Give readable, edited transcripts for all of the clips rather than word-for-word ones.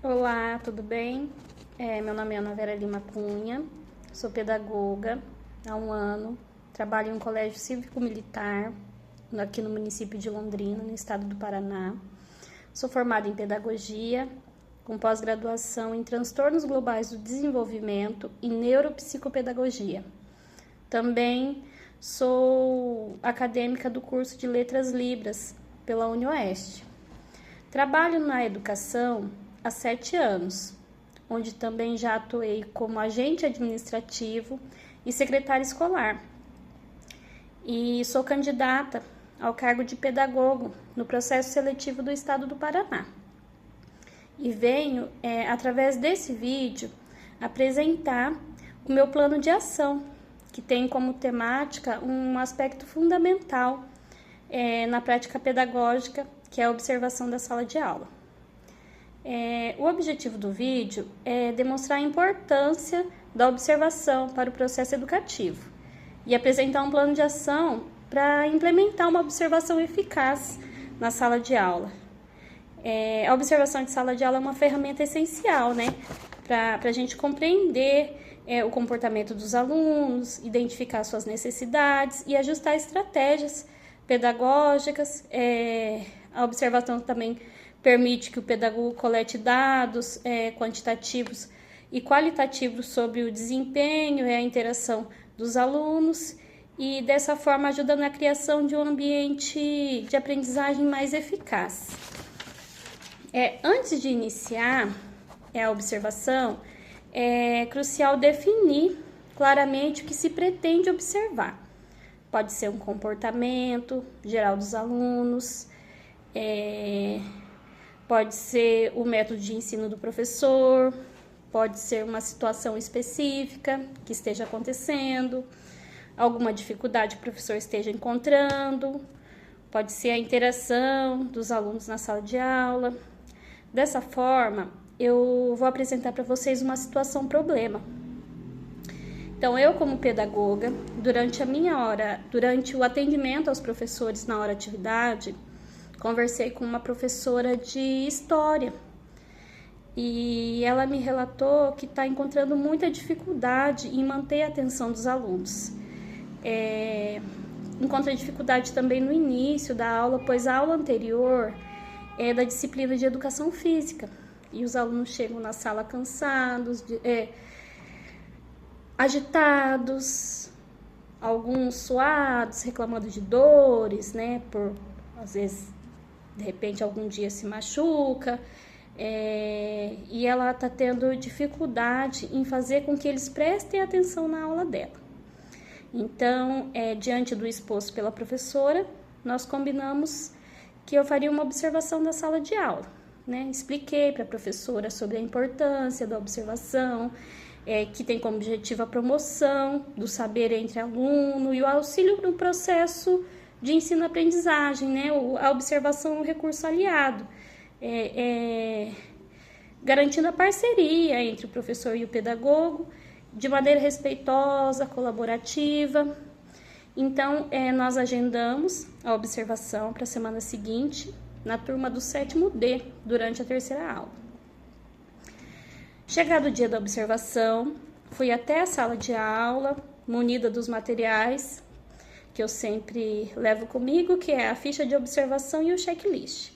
Olá, tudo bem? Meu nome é Ana Vera Lima Cunha, sou pedagoga há um ano, trabalho em um colégio cívico-militar aqui no município de Londrina, no estado do Paraná. Sou formada em pedagogia, com pós-graduação em transtornos globais do desenvolvimento e neuropsicopedagogia. Também sou acadêmica do curso de Letras Libras pela UniOeste. Trabalho na educação há 7 anos, onde também já atuei como agente administrativo e secretária escolar. E sou candidata ao cargo de pedagogo no processo seletivo do estado do Paraná. E venho, através desse vídeo, apresentar o meu plano de ação, que tem como temática um aspecto fundamental na prática pedagógica, que é a observação da sala de aula. O objetivo do vídeo é demonstrar a importância da observação para o processo educativo e apresentar um plano de ação para implementar uma observação eficaz na sala de aula. A observação de sala de aula é uma ferramenta essencial, né, para a gente compreender o comportamento dos alunos, identificar suas necessidades e ajustar estratégias pedagógicas. A observação também permite que o pedagogo colete dados quantitativos e qualitativos sobre o desempenho e a interação dos alunos e dessa forma ajuda na criação de um ambiente de aprendizagem mais eficaz. Antes de iniciar a observação, é crucial definir claramente o que se pretende observar. Pode ser um comportamento geral dos alunos, pode ser o método de ensino do professor, pode ser uma situação específica que esteja acontecendo, alguma dificuldade que o professor esteja encontrando, pode ser a interação dos alunos na sala de aula. Dessa forma, eu vou apresentar para vocês uma situação-problema. Então, eu como pedagoga, durante o atendimento aos professores na hora atividade, conversei com uma professora de história e ela me relatou que está encontrando muita dificuldade em manter a atenção dos alunos. Encontra dificuldade também no início da aula, pois a aula anterior é da disciplina de educação física e os alunos chegam na sala cansados, agitados, alguns suados, reclamando de dores, né, por às vezes de repente algum dia se machuca, e ela está tendo dificuldade em fazer com que eles prestem atenção na aula dela. Então, diante do exposto pela professora, nós combinamos que eu faria uma observação da sala de aula, né? Expliquei para a professora sobre a importância da observação, que tem como objetivo a promoção do saber entre aluno e o auxílio no processo de ensino-aprendizagem, né? A observação é um recurso aliado, garantindo a parceria entre o professor e o pedagogo, de maneira respeitosa, colaborativa. Então, nós agendamos a observação para a semana seguinte, na turma do 7º D, durante a 3ª aula. Chegado o dia da observação, fui até a sala de aula, munida dos materiais que eu sempre levo comigo, que é a ficha de observação e o checklist,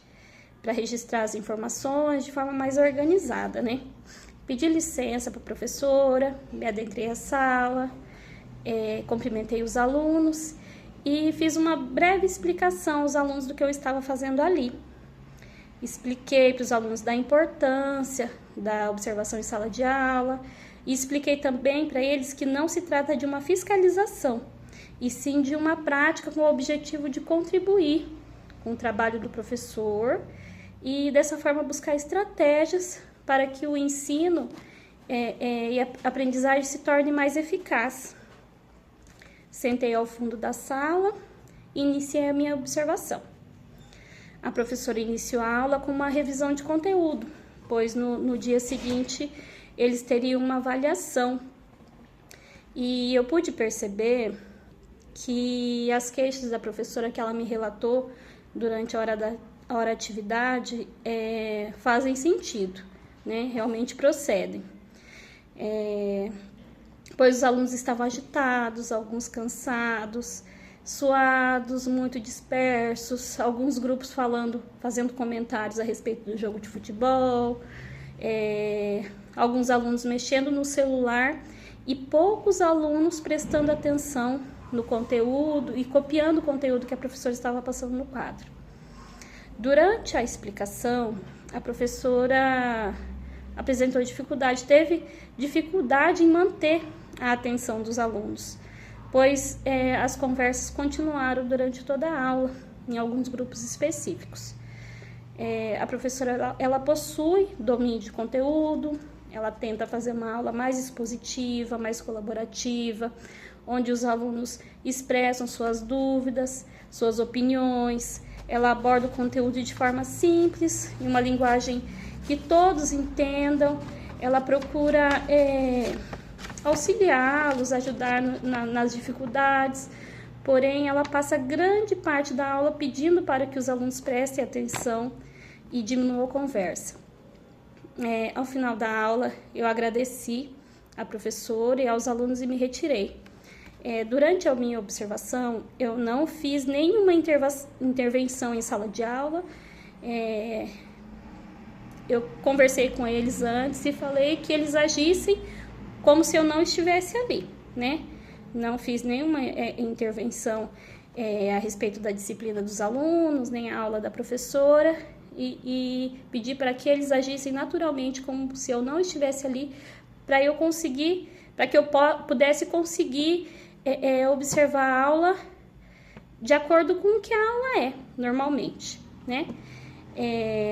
para registrar as informações de forma mais organizada, né? Pedi licença para a professora, me adentrei à sala, cumprimentei os alunos e fiz uma breve explicação aos alunos do que eu estava fazendo ali. Expliquei para os alunos da importância da observação em sala de aula e expliquei também para eles que não se trata de uma fiscalização, e sim de uma prática com o objetivo de contribuir com o trabalho do professor e dessa forma buscar estratégias para que o ensino e a aprendizagem se torne mais eficaz. Sentei ao fundo da sala e iniciei a minha observação. A professora iniciou a aula com uma revisão de conteúdo, pois no dia seguinte eles teriam uma avaliação. E eu pude perceber que as queixas da professora que ela me relatou durante a hora atividade fazem sentido, né, realmente procedem. Pois os alunos estavam agitados, alguns cansados, suados, muito dispersos, alguns grupos fazendo comentários a respeito do jogo de futebol, alguns alunos mexendo no celular e poucos alunos prestando atenção no conteúdo e copiando o conteúdo que a professora estava passando no quadro. Durante a explicação, a professora apresentou dificuldade, teve dificuldade em manter a atenção dos alunos, pois as conversas continuaram durante toda a aula, em alguns grupos específicos. A professora ela possui domínio de conteúdo, ela tenta fazer uma aula mais expositiva, mais colaborativa, onde os alunos expressam suas dúvidas, suas opiniões, ela aborda o conteúdo de forma simples, em uma linguagem que todos entendam, ela procura auxiliá-los, ajudar nas dificuldades, porém ela passa grande parte da aula pedindo para que os alunos prestem atenção e diminuam a conversa. Ao final da aula, eu agradeci à professora e aos alunos e me retirei. Durante a minha observação, eu não fiz nenhuma intervenção em sala de aula. Eu conversei com eles antes e falei que eles agissem como se eu não estivesse ali, né? Não fiz nenhuma intervenção a respeito da disciplina dos alunos, nem a aula da professora, e pedi para que eles agissem naturalmente como se eu não estivesse ali, para que eu pudesse conseguir observar a aula de acordo com o que a aula é, normalmente, né?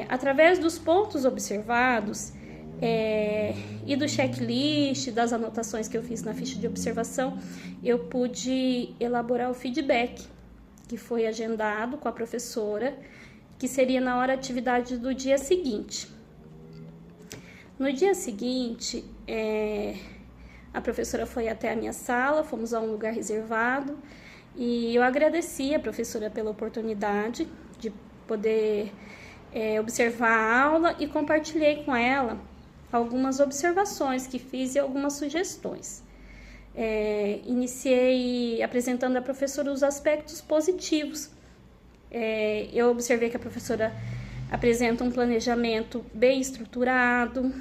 Através dos pontos observados e do checklist, das anotações que eu fiz na ficha de observação, eu pude elaborar o feedback que foi agendado com a professora, que seria na hora atividade do dia seguinte. No dia seguinte, a professora foi até a minha sala, fomos a um lugar reservado e eu agradeci a professora pela oportunidade de poder observar a aula e compartilhei com ela algumas observações que fiz e algumas sugestões. Iniciei apresentando à professora os aspectos positivos. Eu observei que a professora apresenta um planejamento bem estruturado,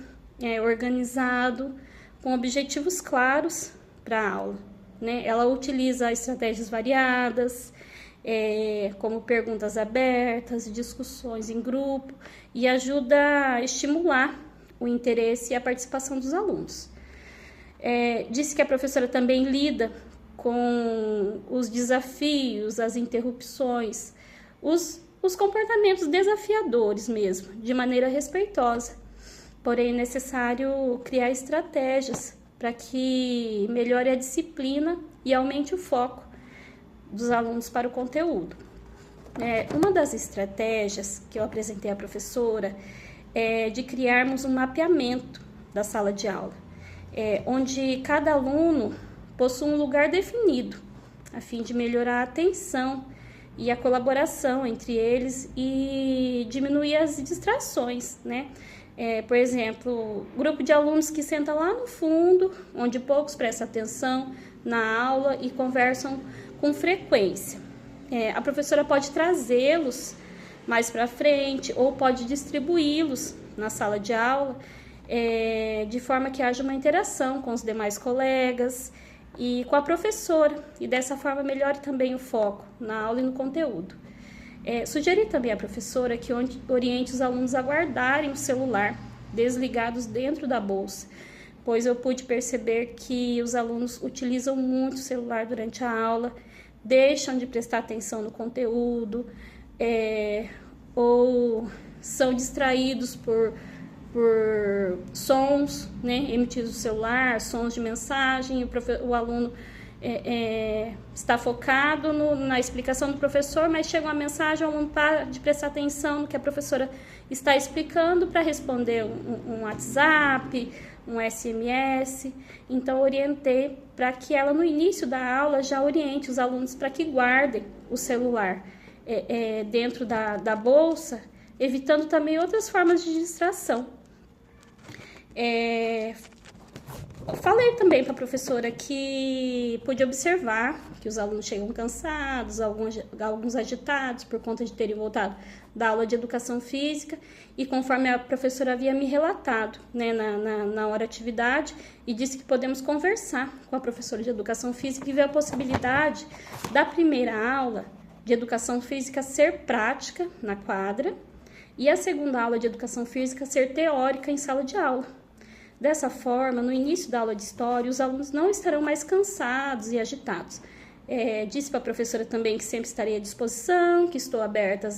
organizado, com objetivos claros para a aula, né? Ela utiliza estratégias variadas, como perguntas abertas, discussões em grupo, e ajuda a estimular o interesse e a participação dos alunos. Disse que a professora também lida com os desafios, as interrupções, os comportamentos desafiadores mesmo, de maneira respeitosa. Porém, é necessário criar estratégias para que melhore a disciplina e aumente o foco dos alunos para o conteúdo. Uma das estratégias que eu apresentei à professora é de criarmos um mapeamento da sala de aula, onde cada aluno possui um lugar definido, a fim de melhorar a atenção e a colaboração entre eles e diminuir as distrações, né? Por exemplo, grupo de alunos que senta lá no fundo, onde poucos prestam atenção na aula e conversam com frequência. A professora pode trazê-los mais para frente ou pode distribuí-los na sala de aula, de forma que haja uma interação com os demais colegas e com a professora, e dessa forma melhore também o foco na aula e no conteúdo. Sugeri também à professora que oriente os alunos a guardarem o celular desligados dentro da bolsa, pois eu pude perceber que os alunos utilizam muito o celular durante a aula, deixam de prestar atenção no conteúdo, ou são distraídos por sons, né, emitidos do celular, sons de mensagem, o aluno está focado na explicação do professor, mas chega uma mensagem, o aluno para de prestar atenção no que a professora está explicando para responder um WhatsApp, um SMS. Então, orientei para que ela, no início da aula, já oriente os alunos para que guardem o celular dentro da bolsa, evitando também outras formas de distração. Falei também para a professora que pude observar que os alunos chegam cansados, alguns agitados por conta de terem voltado da aula de educação física, e conforme a professora havia me relatado, né, na hora atividade, e disse que podemos conversar com a professora de educação física e ver a possibilidade da primeira aula de educação física ser prática na quadra e a segunda aula de educação física ser teórica em sala de aula. Dessa forma, no início da aula de história, os alunos não estarão mais cansados e agitados. Disse para a professora também que sempre estarei à disposição, que estou aberta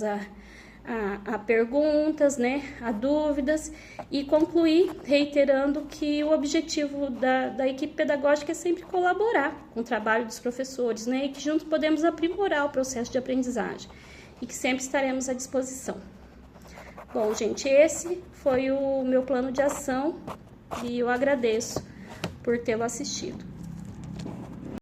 a perguntas, né, a dúvidas, e concluí reiterando que o objetivo da equipe pedagógica é sempre colaborar com o trabalho dos professores, né, e que juntos podemos aprimorar o processo de aprendizagem e que sempre estaremos à disposição. Bom, gente, esse foi o meu plano de ação e eu agradeço por tê-lo assistido.